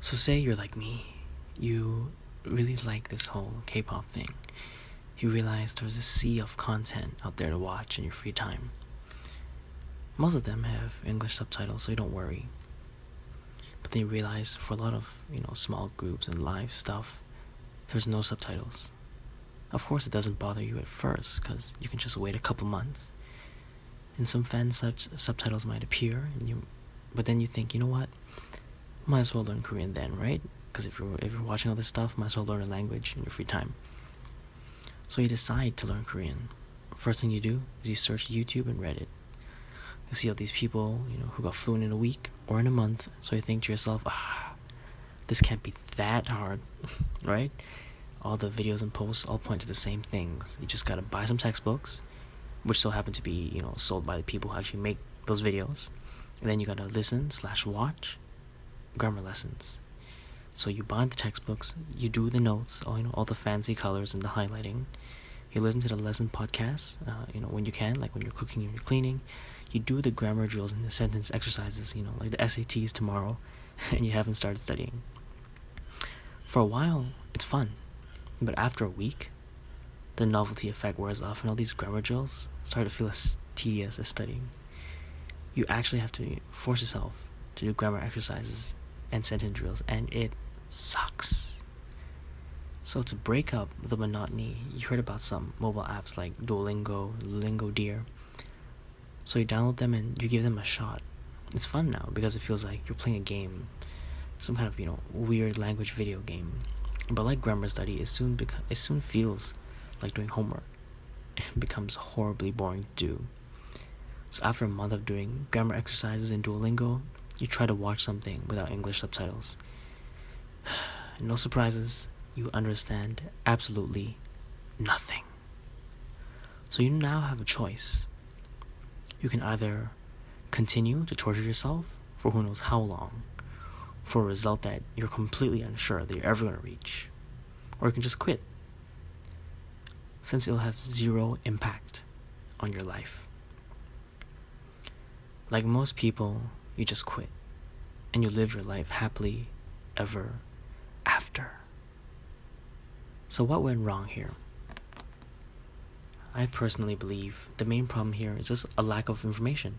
So say you're like me, you really like this whole K-pop thing. You realize there's a sea of content out there to watch in your free time. Most of them have English subtitles, so you don't worry. But then you realize for a lot of, small groups and live stuff, there's no subtitles. Of course it doesn't bother you at first, because you can just wait a couple months. And some fan subtitles might appear, but then you think, you know what? Might as well learn Korean then, right? Because if you're watching all this stuff, might as well learn a language in your free time. So you decide to learn Korean. First thing you do is you search YouTube and Reddit. You see all these people, who got fluent in a week or in a month. So you think to yourself, this can't be that hard, right? All the videos and posts all point to the same things. You just gotta buy some textbooks, which still happen to be, sold by the people who actually make those videos. And then you gotta listen/watch grammar lessons. So you buy the textbooks, you do the notes, all the fancy colors and the highlighting. You listen to the lesson podcasts, when you can, like when you're cooking and you're cleaning. You do the grammar drills and the sentence exercises, like the SATs tomorrow, and you haven't started studying. For a while, it's fun. But after a week, the novelty effect wears off and all these grammar drills start to feel as tedious as studying. You actually have to force yourself to do grammar exercises and sentence drills, and it sucks. So to break up the monotony, you heard about some mobile apps like Duolingo, Lingo Deer. So you download them and you give them a shot. It's fun now because it feels like you're playing a game, some kind of weird language video game. But like grammar study, it soon feels like doing homework. It becomes horribly boring to do. So after a month of doing grammar exercises in Duolingo, you try to watch something without English subtitles. No surprises, you understand absolutely nothing. So you now have a choice. You can either continue to torture yourself for who knows how long, for a result that you're completely unsure that you're ever going to reach, or you can just quit, since it'll have zero impact on your life. Like most people, you just quit, and you live your life happily ever after. So what went wrong here? I personally believe the main problem here is just a lack of information.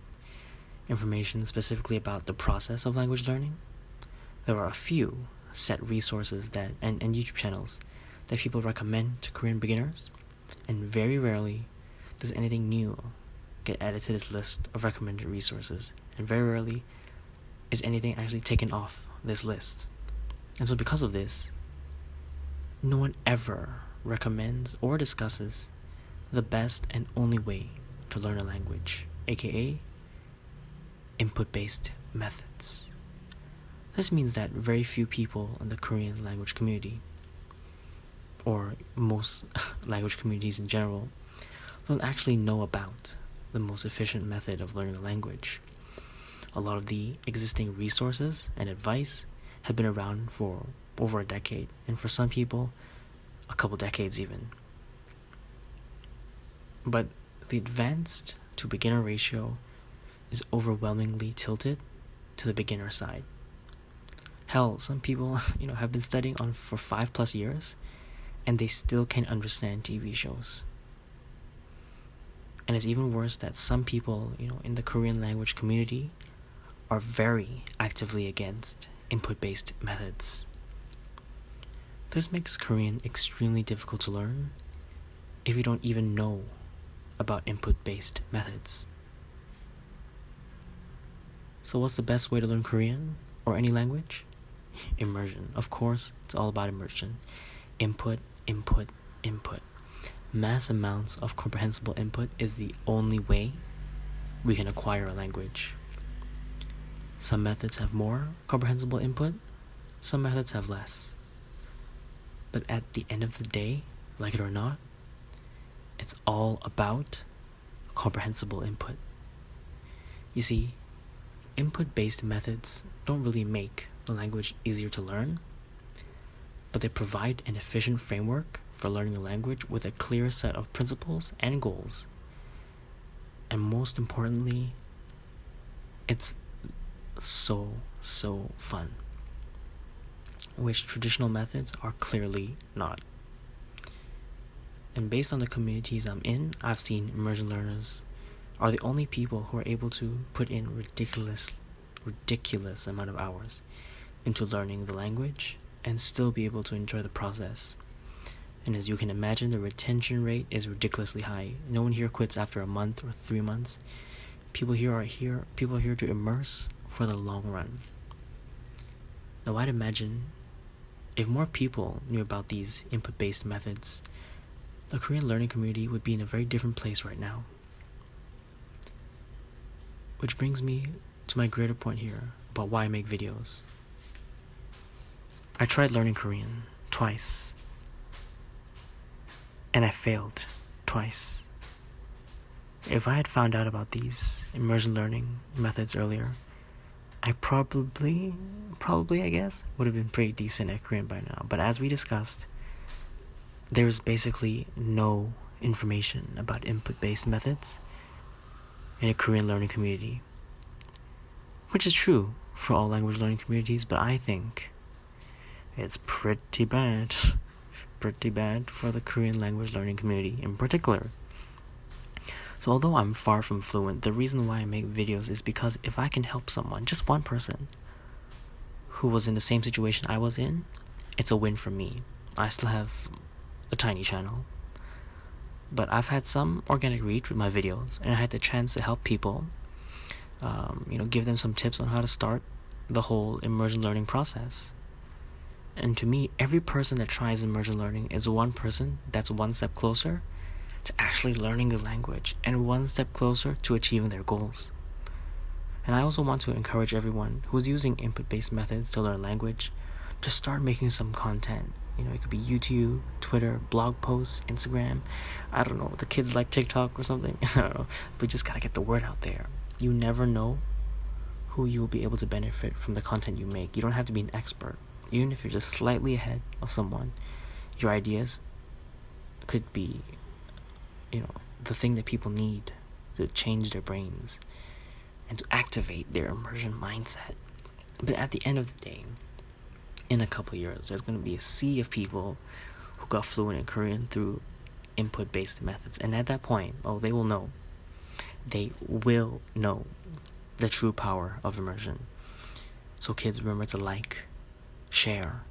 Information specifically about the process of language learning. There are a few set resources and YouTube channels that people recommend to Korean beginners, and very rarely does anything new get added to this list of recommended resources, and very rarely is anything actually taken off this list. And so because of this, no one ever recommends or discusses the best and only way to learn a language, aka input-based methods. This means that very few people in the Korean language community, or most language communities in general, don't actually know about the most efficient method of learning a language. A lot of the existing resources and advice have been around for over a decade, and for some people, a couple decades even. But the advanced to beginner ratio is overwhelmingly tilted to the beginner side. Hell, some people, have been studying on for 5+ years, and they still can't understand TV shows. And it's even worse that some people, in the Korean language community are very actively against input-based methods. This makes Korean extremely difficult to learn if you don't even know about input-based methods. So what's the best way to learn Korean or any language? Immersion. Of course, it's all about immersion. Input, input, input. Mass amounts of comprehensible input is the only way we can acquire a language. Some methods have more comprehensible input, some methods have less. But at the end of the day, like it or not, it's all about comprehensible input. You see, input-based methods don't really make the language easier to learn, but they provide an efficient framework for learning a language with a clear set of principles and goals. And most importantly, it's so fun. which traditional methods are clearly not. And based on the communities I'm in, I've seen immersion learners are the only people who are able to put in ridiculous amount of hours into learning the language and still be able to enjoy the process. And as you can imagine, the retention rate is ridiculously high. No one here quits after a month or 3 months. People are here to immerse for the long run. Now I'd imagine if more people knew about these input-based methods, the Korean learning community would be in a very different place right now. Which brings me to my greater point here about why I make videos. I tried learning Korean twice, and I failed twice. If I had found out about these immersion learning methods earlier, I probably I guess, would have been pretty decent at Korean by now. But as we discussed, there's basically no information about input-based methods in a Korean learning community. Which is true for all language learning communities, but I think it's pretty bad for the Korean language learning community in particular. So although I'm far from fluent, the reason why I make videos is because if I can help someone, just one person, who was in the same situation I was in, it's a win for me. I still have a tiny channel, but I've had some organic reach with my videos, and I had the chance to help people, give them some tips on how to start the whole immersion learning process. And to me, every person that tries immersion learning is one person that's one step closer to actually learning the language and one step closer to achieving their goals. And I also want to encourage everyone who's using input-based methods to learn language to start making some content. It could be YouTube, Twitter, blog posts, Instagram. I don't know, the kids like TikTok or something. I don't know. But just gotta get the word out there. You never know who you will be able to benefit from the content you make. You don't have to be an expert. Even if you're just slightly ahead of someone, your ideas could be, the thing that people need to change their brains and to activate their immersion mindset. But at the end of the day, in a couple years, there's going to be a sea of people who got fluent in Korean through input-based methods. And at that point, they will know. They will know the true power of immersion. So kids, remember to like, share,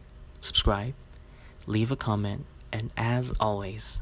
subscribe, leave a comment, and as always,